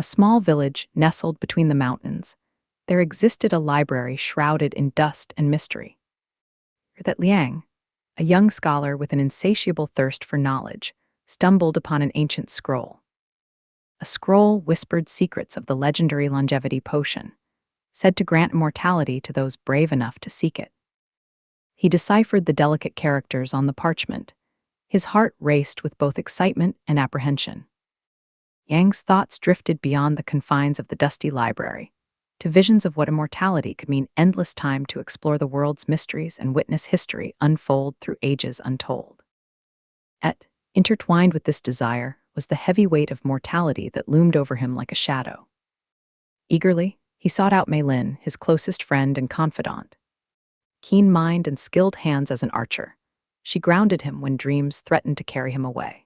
a small village nestled between the mountains, there existed a library shrouded in dust and mystery. That Liang, a young scholar with an insatiable thirst for knowledge, stumbled upon an ancient scroll. A scroll whispered secrets of the legendary longevity potion, said to grant immortality to those brave enough to seek it. He deciphered the delicate characters on the parchment. His heart raced with both excitement and apprehension. Yang's thoughts drifted beyond the confines of the dusty library, to visions of what immortality could mean: endless time to explore the world's mysteries and witness history unfold through ages untold. Yet, intertwined with this desire was the heavy weight of mortality that loomed over him like a shadow. Eagerly, he sought out Mei Lin, his closest friend and confidant. Keen mind and skilled hands as an archer, she grounded him when dreams threatened to carry him away.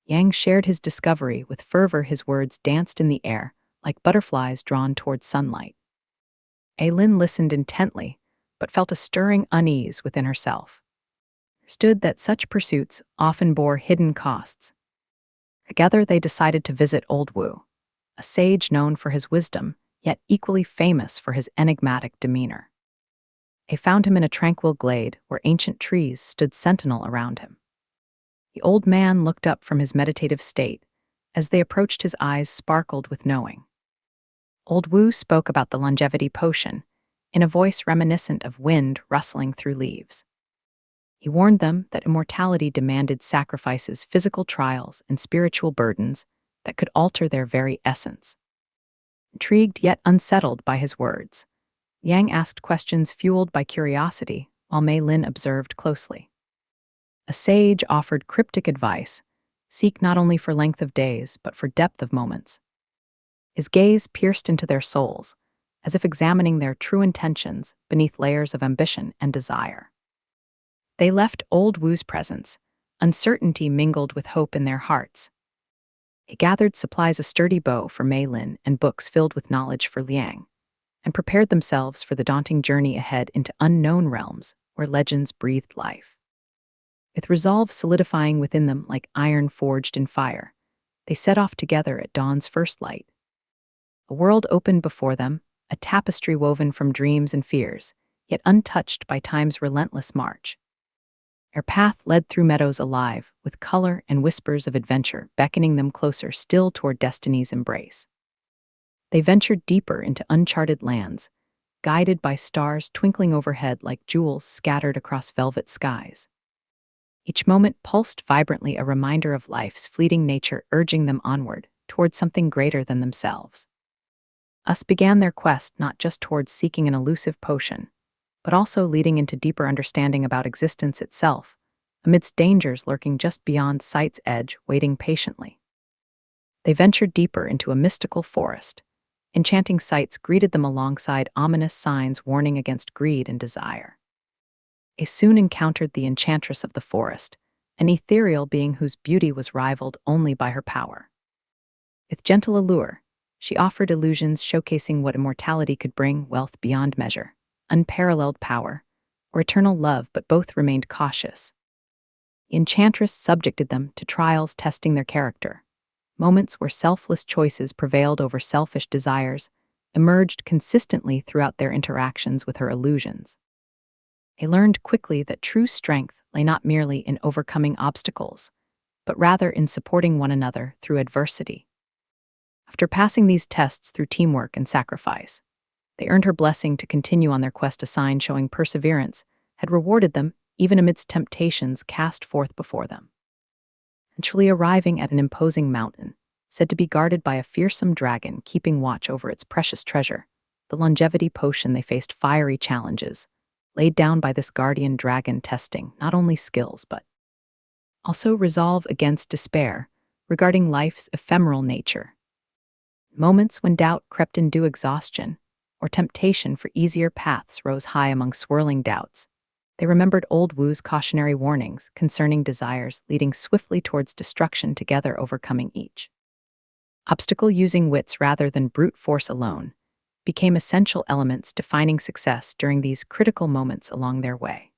Yang shared his discovery with fervor. His words danced in the air like butterflies drawn toward sunlight. Mei Lin listened intently, but felt a stirring unease within herself. Understood that such pursuits often bore hidden costs. Together they decided to visit Old Wu, a sage known for his wisdom, yet equally famous for his enigmatic demeanor. They found him in a tranquil glade where ancient trees stood sentinel around him. The old man looked up from his meditative state. As they approached, his eyes sparkled with knowing. Old Wu spoke about the longevity potion, in a voice reminiscent of wind rustling through leaves. He warned them that immortality demanded sacrifices, physical trials, and spiritual burdens that could alter their very essence. Intrigued yet unsettled by his words, Yang asked questions fueled by curiosity, while Mei Lin observed closely. A sage offered cryptic advice: seek not only for length of days, but for depth of moments. His gaze pierced into their souls, as if examining their true intentions beneath layers of ambition and desire. They left Old Wu's presence, uncertainty mingled with hope in their hearts. They gathered supplies: a sturdy bow for Mei Lin and books filled with knowledge for Liang, and prepared themselves for the daunting journey ahead into unknown realms where legends breathed life. With resolve solidifying within them like iron forged in fire, they set off together at dawn's first light. A world opened before them, a tapestry woven from dreams and fears, yet untouched by time's relentless march. Their path led through meadows alive with color and whispers of adventure, beckoning them closer still toward destiny's embrace. They ventured deeper into uncharted lands, guided by stars twinkling overhead like jewels scattered across velvet skies. Each moment pulsed vibrantly, a reminder of life's fleeting nature, urging them onward toward something greater than themselves. Thus began their quest, not just towards seeking an elusive potion, but also leading into deeper understanding about existence itself, amidst dangers lurking just beyond sight's edge, waiting patiently. They ventured deeper into a mystical forest. Enchanting sights greeted them alongside ominous signs warning against greed and desire. They soon encountered the Enchantress of the forest, an ethereal being whose beauty was rivaled only by her power. With gentle allure, she offered illusions showcasing what immortality could bring: wealth beyond measure, unparalleled power, or eternal love, but both remained cautious. The Enchantress subjected them to trials testing their character. Moments where selfless choices prevailed over selfish desires emerged consistently throughout their interactions with her illusions. They learned quickly that true strength lay not merely in overcoming obstacles, but rather in supporting one another through adversity. After passing these tests through teamwork and sacrifice, they earned her blessing to continue on their quest. A sign showing perseverance had rewarded them even amidst temptations cast forth before them. Eventually arriving at an imposing mountain, said to be guarded by a fearsome dragon keeping watch over its precious treasure, the longevity potion, they faced fiery challenges, laid down by this guardian dragon, testing not only skills but also resolve against despair regarding life's ephemeral nature. Moments when doubt crept into exhaustion, or temptation for easier paths rose high among swirling doubts, they remembered Old Wu's cautionary warnings concerning desires leading swiftly towards destruction, together overcoming each obstacle using wits rather than brute force alone became essential elements defining success during these critical moments along their way.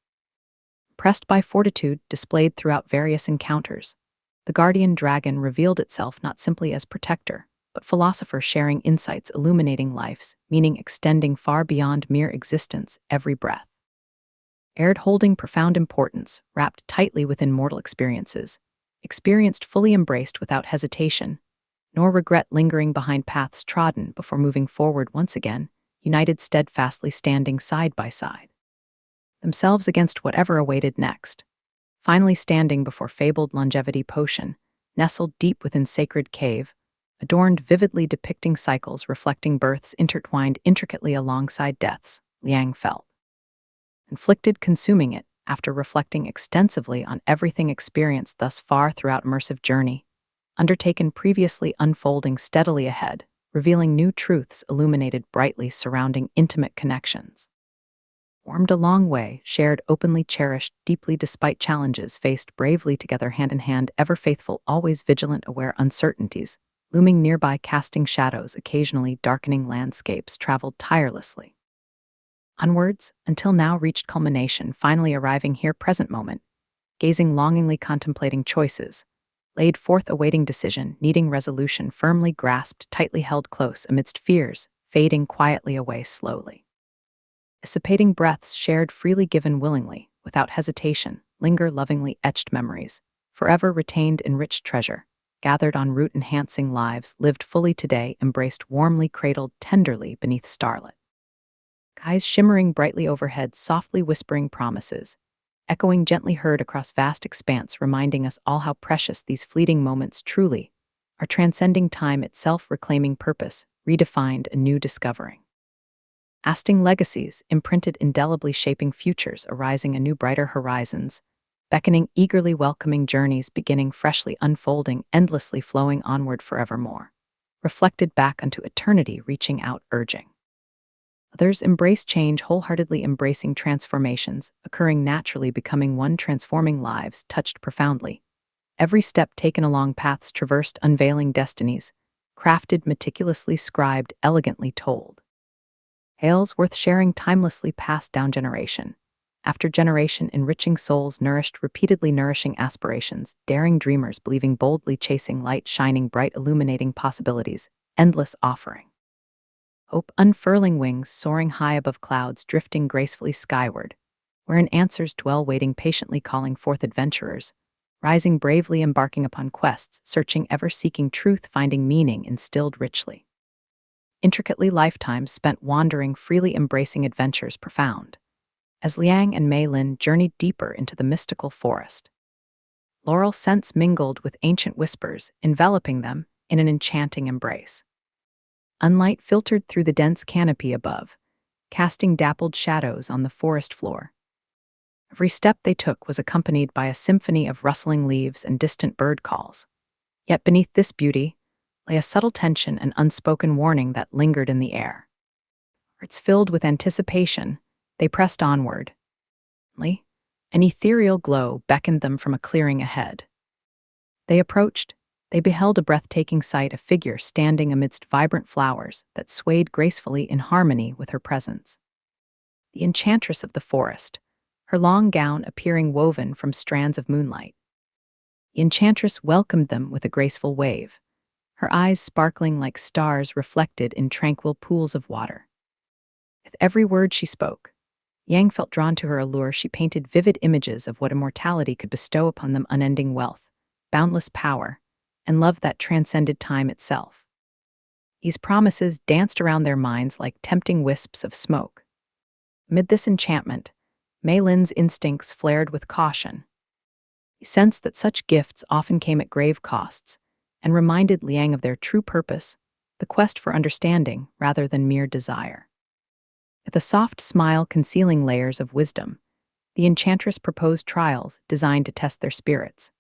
Pressed by fortitude displayed throughout various encounters, the guardian dragon revealed itself not simply as protector, but philosophers sharing insights illuminating life's, meaning extending far beyond mere existence every breath. Aired holding profound importance, wrapped tightly within mortal experiences, experienced fully embraced without hesitation, nor regret lingering behind paths trodden before moving forward once again, united steadfastly standing side by side, themselves against whatever awaited next. Finally standing before fabled longevity potion, nestled deep within sacred cave, adorned vividly depicting cycles reflecting births intertwined intricately alongside deaths, Liang felt. Inflicted consuming it, after reflecting extensively on everything experienced thus far throughout immersive journey, undertaken previously unfolding steadily ahead, revealing new truths illuminated brightly surrounding intimate connections. Warmed a long way, shared openly cherished deeply despite challenges faced bravely together hand in hand ever faithful always vigilant aware uncertainties, looming nearby casting shadows occasionally darkening landscapes traveled tirelessly. Onwards, until now reached culmination finally arriving here present moment, gazing longingly contemplating choices, laid forth awaiting decision, needing resolution firmly grasped, tightly held close amidst fears, fading quietly away slowly. Dissipating breaths shared freely given willingly, without hesitation, linger lovingly etched memories, forever retained enriched treasure, gathered on root enhancing lives, lived fully today, embraced warmly cradled tenderly beneath starlit skies shimmering brightly overhead, softly whispering promises, echoing gently heard across vast expanse, reminding us all how precious these fleeting moments truly are, transcending time itself, reclaiming purpose, redefined, anew discovering. Lasting legacies, imprinted indelibly shaping futures, arising anew brighter horizons, beckoning eagerly welcoming journeys, beginning freshly unfolding, endlessly flowing onward forevermore. Reflected back unto eternity, reaching out, urging. Others embrace change, wholeheartedly embracing transformations, occurring naturally, becoming one, transforming lives, touched profoundly. Every step taken along paths traversed, unveiling destinies, crafted, meticulously scribed, elegantly told. Tales worth sharing, timelessly passed down generation after generation, enriching souls, nourished, repeatedly nourishing aspirations, daring dreamers, believing boldly, chasing light, shining bright, illuminating possibilities, endless offering. Hope unfurling wings, soaring high above clouds, drifting gracefully skyward, wherein answers dwell, waiting patiently, calling forth adventurers, rising bravely, embarking upon quests, searching, ever seeking truth, finding meaning instilled richly. Intricately lifetimes spent wandering, freely embracing adventures profound, as Liang and Mei Lin journeyed deeper into the mystical forest. Laurel scents mingled with ancient whispers, enveloping them in an enchanting embrace. Unlight filtered through the dense canopy above, casting dappled shadows on the forest floor. Every step they took was accompanied by a symphony of rustling leaves and distant bird calls. Yet beneath this beauty lay a subtle tension and unspoken warning that lingered in the air. Hearts filled with anticipation, they pressed onward. An ethereal glow beckoned them from a clearing ahead. They approached. They beheld a breathtaking sight, a figure standing amidst vibrant flowers that swayed gracefully in harmony with her presence. The enchantress of the forest, her long gown appearing woven from strands of moonlight. The enchantress welcomed them with a graceful wave, her eyes sparkling like stars reflected in tranquil pools of water. With every word she spoke, Yang felt drawn to her allure. She painted vivid images of what immortality could bestow upon them: unending wealth, boundless power, and love that transcended time itself. These promises danced around their minds like tempting wisps of smoke. Amid this enchantment, Mei Lin's instincts flared with caution. He sensed that such gifts often came at grave costs, and reminded Liang of their true purpose, the quest for understanding rather than mere desire. With a soft smile concealing layers of wisdom, the enchantress proposed trials designed to test their spirits.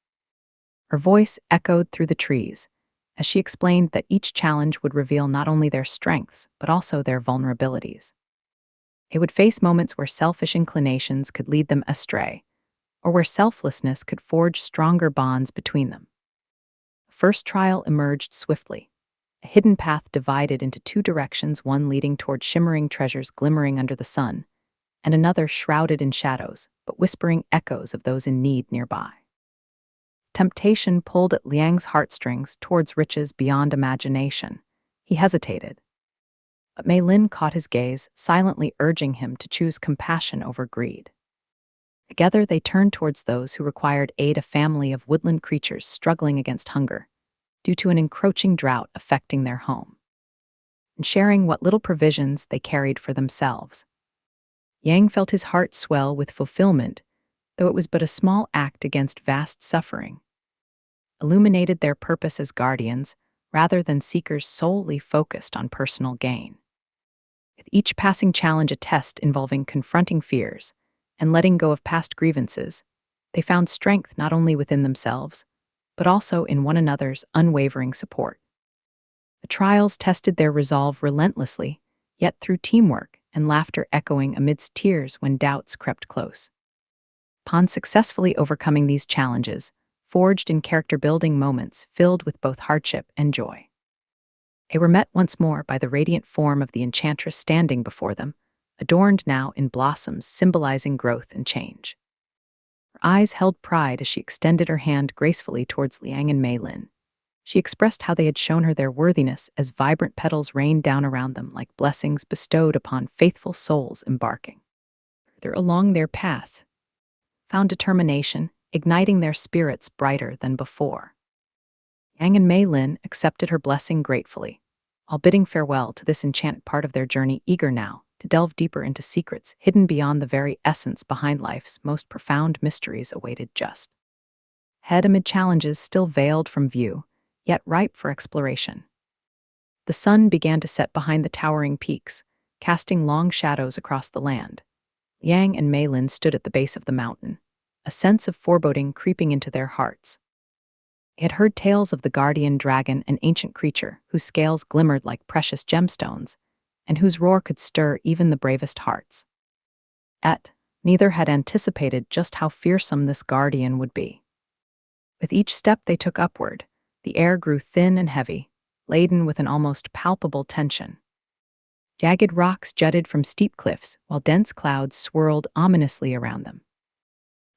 Her voice echoed through the trees as she explained that each challenge would reveal not only their strengths, but also their vulnerabilities. They would face moments where selfish inclinations could lead them astray, or where selflessness could forge stronger bonds between them. The first trial emerged swiftly. A hidden path divided into two directions, one leading toward shimmering treasures glimmering under the sun, and another shrouded in shadows, but whispering echoes of those in need nearby. Temptation pulled at Liang's heartstrings towards riches beyond imagination. He hesitated, but Mei Lin caught his gaze, silently urging him to choose compassion over greed. Together they turned towards those who required aid, a family of woodland creatures struggling against hunger due to an encroaching drought affecting their home, and sharing what little provisions they carried for themselves. Yang felt his heart swell with fulfillment, though it was but a small act against vast suffering. Illuminated their purpose as guardians, rather than seekers solely focused on personal gain. With each passing challenge a test involving confronting fears and letting go of past grievances, they found strength not only within themselves, but also in one another's unwavering support. The trials tested their resolve relentlessly, yet through teamwork and laughter echoing amidst tears when doubts crept close. Upon successfully overcoming these challenges, forged in character-building moments filled with both hardship and joy. They were met once more by the radiant form of the Enchantress standing before them, adorned now in blossoms symbolizing growth and change. Her eyes held pride as she extended her hand gracefully towards Liang and Mei Lin. She expressed how they had shown her their worthiness as vibrant petals rained down around them like blessings bestowed upon faithful souls embarking. Further along their path, found determination, igniting their spirits brighter than before. Liang and Mei Lin accepted her blessing gratefully, while bidding farewell to this enchanted part of their journey, eager now to delve deeper into secrets hidden beyond the very essence behind life's most profound mysteries awaited just ahead amid challenges still veiled from view, yet ripe for exploration. The sun began to set behind the towering peaks, casting long shadows across the land. Liang and Mei Lin stood at the base of the mountain, a sense of foreboding creeping into their hearts. They had heard tales of the guardian dragon, an ancient creature whose scales glimmered like precious gemstones, and whose roar could stir even the bravest hearts. Yet, neither had anticipated just how fearsome this guardian would be. With each step they took upward, the air grew thin and heavy, laden with an almost palpable tension. Jagged rocks jutted from steep cliffs, while dense clouds swirled ominously around them.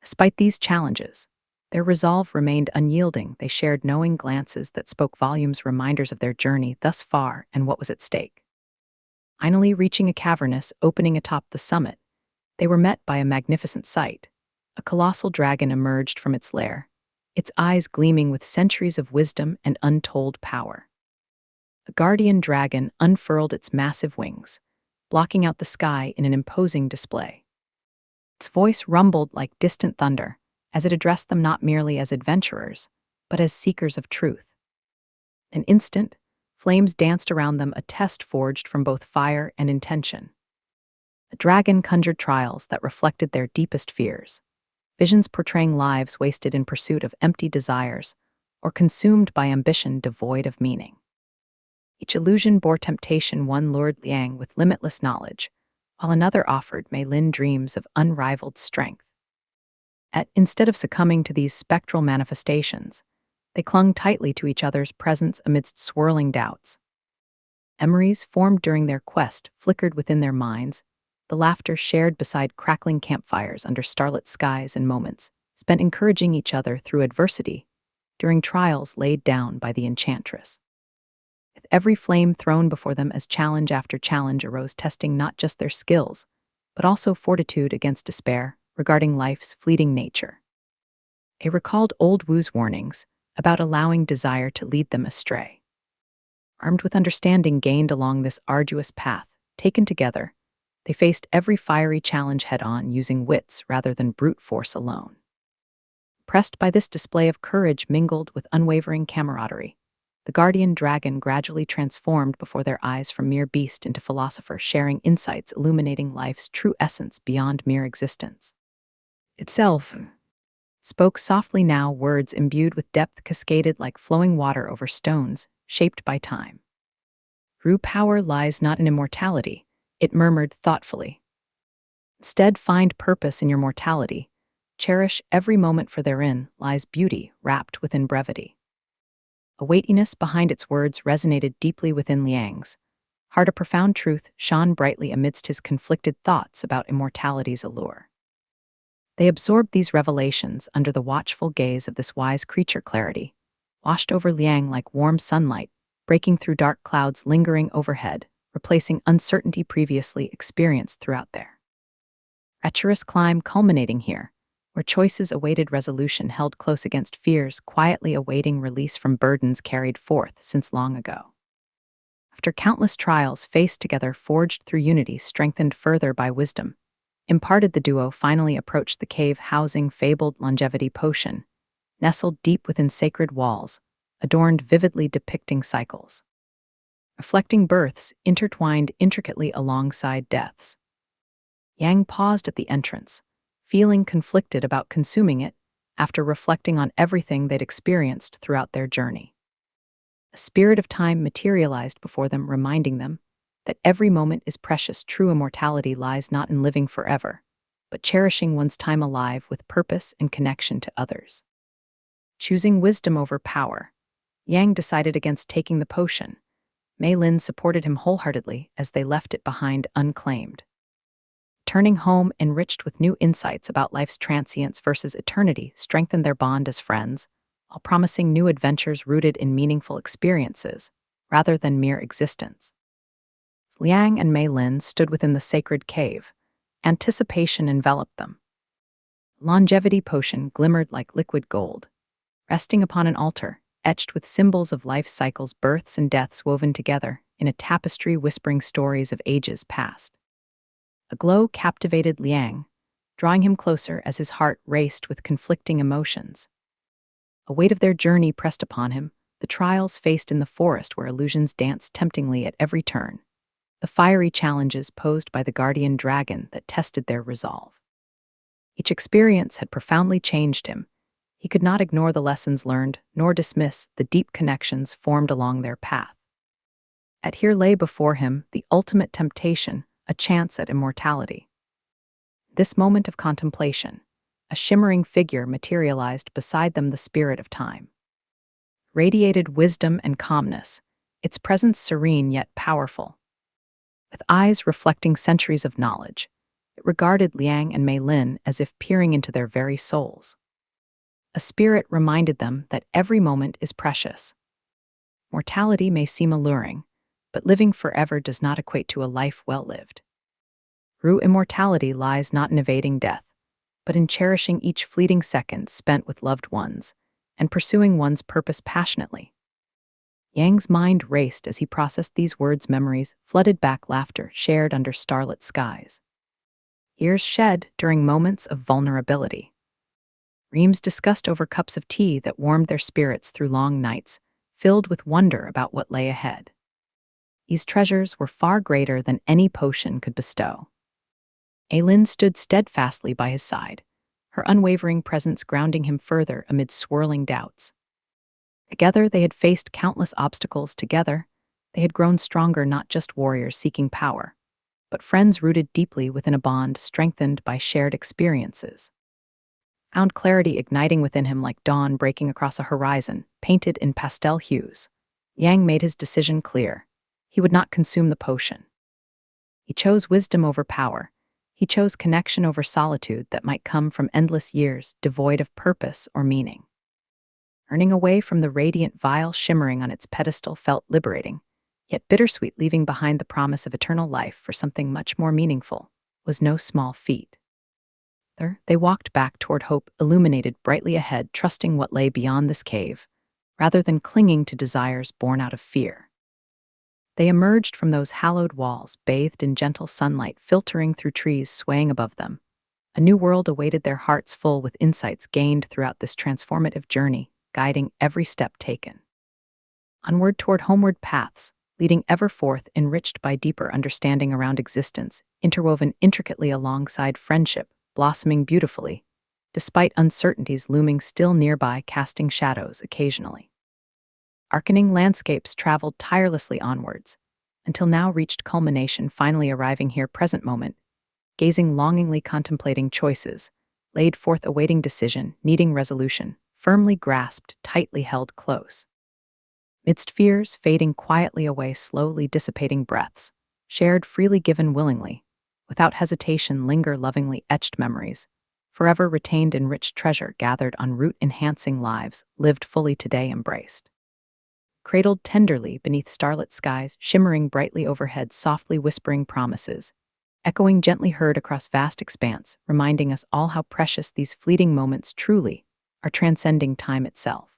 Despite these challenges, their resolve remained unyielding. They shared knowing glances that spoke volumes, reminders of their journey thus far and what was at stake. Finally reaching a cavernous opening atop the summit, they were met by a magnificent sight. A colossal dragon emerged from its lair, its eyes gleaming with centuries of wisdom and untold power. The guardian dragon unfurled its massive wings, blocking out the sky in an imposing display. Its voice rumbled like distant thunder as it addressed them not merely as adventurers, but as seekers of truth. In an instant, flames danced around them, a test forged from both fire and intention. The dragon conjured trials that reflected their deepest fears, visions portraying lives wasted in pursuit of empty desires or consumed by ambition devoid of meaning. Each illusion bore temptation. One lured Liang with limitless knowledge, while another offered Mei Lin dreams of unrivaled strength. Yet, instead of succumbing to these spectral manifestations, they clung tightly to each other's presence amidst swirling doubts. Memories formed during their quest flickered within their minds, the laughter shared beside crackling campfires under starlit skies, and moments spent encouraging each other through adversity during trials laid down by the Enchantress. With every flame thrown before them as challenge after challenge arose, testing not just their skills, but also fortitude against despair regarding life's fleeting nature. They recalled old Wu's warnings about allowing desire to lead them astray. Armed with understanding gained along this arduous path, taken together, they faced every fiery challenge head-on, using wits rather than brute force alone. Pressed by this display of courage mingled with unwavering camaraderie, the guardian dragon gradually transformed before their eyes from mere beast into philosopher, sharing insights illuminating life's true essence beyond mere existence. Itself spoke softly now, words imbued with depth cascaded like flowing water over stones, shaped by time. True power lies not in immortality, it murmured thoughtfully. Instead, find purpose in your mortality. Cherish every moment, for therein lies beauty wrapped within brevity. A weightiness behind its words resonated deeply within Liang's heart. A profound truth shone brightly amidst his conflicted thoughts about immortality's allure. They absorbed these revelations under the watchful gaze of this wise creature. Clarity washed over Liang like warm sunlight, breaking through dark clouds lingering overhead, replacing uncertainty previously experienced throughout their treacherous climb, culminating here, where choices awaited resolution, held close against fears, quietly awaiting release from burdens carried forth since long ago. After countless trials faced together, forged through unity, strengthened further by wisdom, imparted, the duo finally approached the cave housing fabled longevity potion, nestled deep within sacred walls, adorned vividly depicting cycles, reflecting births intertwined intricately alongside deaths. Yang paused at the entrance, feeling conflicted about consuming it after reflecting on everything they'd experienced throughout their journey. A spirit of time materialized before them, reminding them that every moment is precious. True immortality lies not in living forever, but cherishing one's time alive with purpose and connection to others. Choosing wisdom over power, Yang decided against taking the potion. Mei Lin supported him wholeheartedly as they left it behind unclaimed. Turning home enriched with new insights about life's transience versus eternity strengthened their bond as friends, while promising new adventures rooted in meaningful experiences rather than mere existence. Liang and Mei Lin stood within the sacred cave. Anticipation enveloped them. Longevity potion glimmered like liquid gold, resting upon an altar, etched with symbols of life cycles, births and deaths woven together in a tapestry whispering stories of ages past. A glow captivated Liang, drawing him closer as his heart raced with conflicting emotions. A weight of their journey pressed upon him, the trials faced in the forest where illusions danced temptingly at every turn, the fiery challenges posed by the guardian dragon that tested their resolve. Each experience had profoundly changed him. He could not ignore the lessons learned, nor dismiss the deep connections formed along their path. Yet here lay before him the ultimate temptation, a chance at immortality. This moment of contemplation, a shimmering figure materialized beside them, the spirit of time. Radiated wisdom and calmness, its presence serene yet powerful. With eyes reflecting centuries of knowledge, it regarded Liang and Mei Lin as if peering into their very souls. A spirit reminded them that every moment is precious. Mortality may seem alluring, but living forever does not equate to a life well lived. True immortality lies not in evading death, but in cherishing each fleeting second spent with loved ones and pursuing one's purpose passionately. Yang's mind raced as he processed these words. Memories flooded back, laughter shared under starlit skies. Tears shed during moments of vulnerability. Dreams discussed over cups of tea that warmed their spirits through long nights, filled with wonder about what lay ahead. These treasures were far greater than any potion could bestow. Lin stood steadfastly by his side, her unwavering presence grounding him further amid swirling doubts. Together they had faced countless obstacles. Together they had grown stronger, not just warriors seeking power, but friends rooted deeply within a bond strengthened by shared experiences. Found clarity igniting within him like dawn breaking across a horizon, painted in pastel hues. Yang made his decision clear. He would not consume the potion. He chose wisdom over power. He chose connection over solitude that might come from endless years devoid of purpose or meaning. Turning away from the radiant vial shimmering on its pedestal felt liberating, yet bittersweet. Leaving behind the promise of eternal life for something much more meaningful was no small feat. They walked back toward hope illuminated brightly ahead, trusting what lay beyond this cave, rather than clinging to desires born out of fear. They emerged from those hallowed walls, bathed in gentle sunlight filtering through trees swaying above them. A new world awaited their hearts, full with insights gained throughout this transformative journey, guiding every step taken. Onward toward homeward paths, leading ever forth, enriched by deeper understanding around existence, interwoven intricately alongside friendship, blossoming beautifully, despite uncertainties looming still nearby, casting shadows occasionally. Arcaning landscapes traveled tirelessly onwards, until now reached culmination, finally arriving here, present moment, gazing longingly, contemplating choices, laid forth awaiting decision, needing resolution, firmly grasped, tightly held close. Midst fears fading quietly away, slowly dissipating breaths, shared freely, given willingly, without hesitation, linger lovingly, etched memories, forever retained enriched treasure gathered on root-enhancing lives, lived fully today embraced. Cradled tenderly beneath starlit skies, shimmering brightly overhead, softly whispering promises, echoing gently heard across vast expanse, reminding us all how precious these fleeting moments truly are, transcending time itself.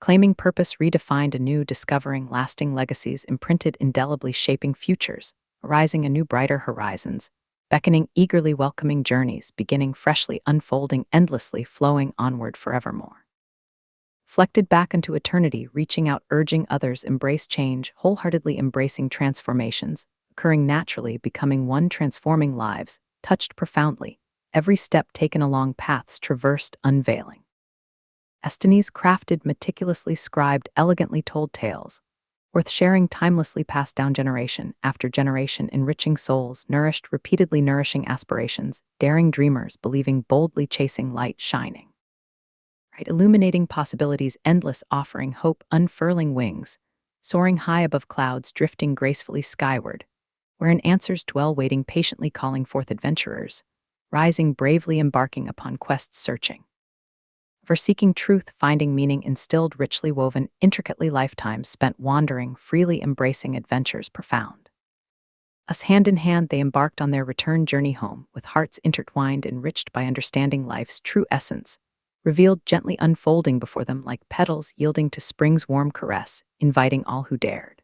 Claiming purpose redefined anew, discovering lasting legacies imprinted indelibly, shaping futures, arising anew brighter horizons, beckoning eagerly, welcoming journeys, beginning freshly, unfolding endlessly, flowing onward forevermore. Flected back into eternity, reaching out, urging others, embrace change, wholeheartedly embracing transformations, occurring naturally, becoming one, transforming lives, touched profoundly, every step taken along paths traversed, unveiling. Destinies crafted, meticulously scribed, elegantly told tales, worth sharing, timelessly passed down generation after generation, enriching souls, nourished, repeatedly nourishing aspirations, daring dreamers, believing boldly, chasing light, shining. Right, illuminating possibilities, endless, offering hope, unfurling wings, soaring high above clouds, drifting gracefully skyward, wherein answers dwell, waiting patiently, calling forth adventurers, rising bravely, embarking upon quests, searching for seeking truth, finding meaning, instilled, richly woven, intricately, lifetimes spent wandering, freely embracing adventures profound. Us hand in hand they embarked on their return journey home, with hearts intertwined, enriched by understanding life's true essence, revealed, gently unfolding before them like petals yielding to spring's warm caress, inviting all who dared.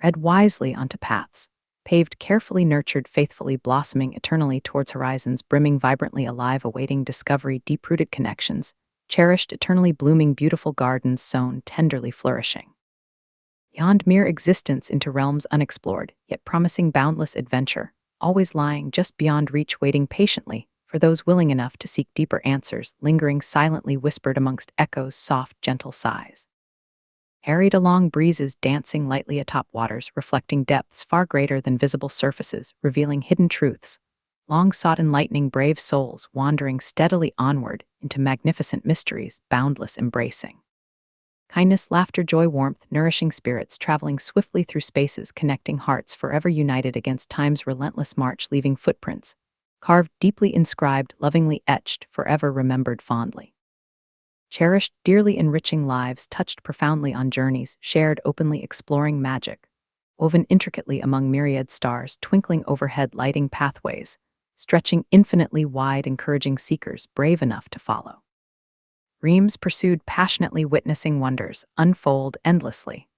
Read wisely onto paths, paved, carefully nurtured, faithfully blossoming eternally towards horizons, brimming, vibrantly alive, awaiting discovery, deep-rooted connections, cherished, eternally blooming, beautiful gardens sown, tenderly flourishing. Beyond mere existence into realms unexplored, yet promising boundless adventure, always lying just beyond reach, waiting patiently for those willing enough to seek deeper answers, lingering silently, whispered amongst echoes, soft, gentle sighs. Harried along breezes, dancing lightly atop waters, reflecting depths far greater than visible surfaces, revealing hidden truths, long sought, enlightening brave souls, wandering steadily onward into magnificent mysteries, boundless, embracing. Kindness, laughter, joy, warmth, nourishing spirits, traveling swiftly through spaces, connecting hearts, forever united against time's relentless march, leaving footprints, carved, deeply inscribed, lovingly etched, forever remembered fondly. Cherished, dearly enriching lives, touched profoundly on journeys, shared openly, exploring magic, woven intricately among myriad stars, twinkling overhead, lighting pathways, stretching infinitely wide, encouraging seekers brave enough to follow. Dreams pursued passionately, witnessing wonders unfold endlessly,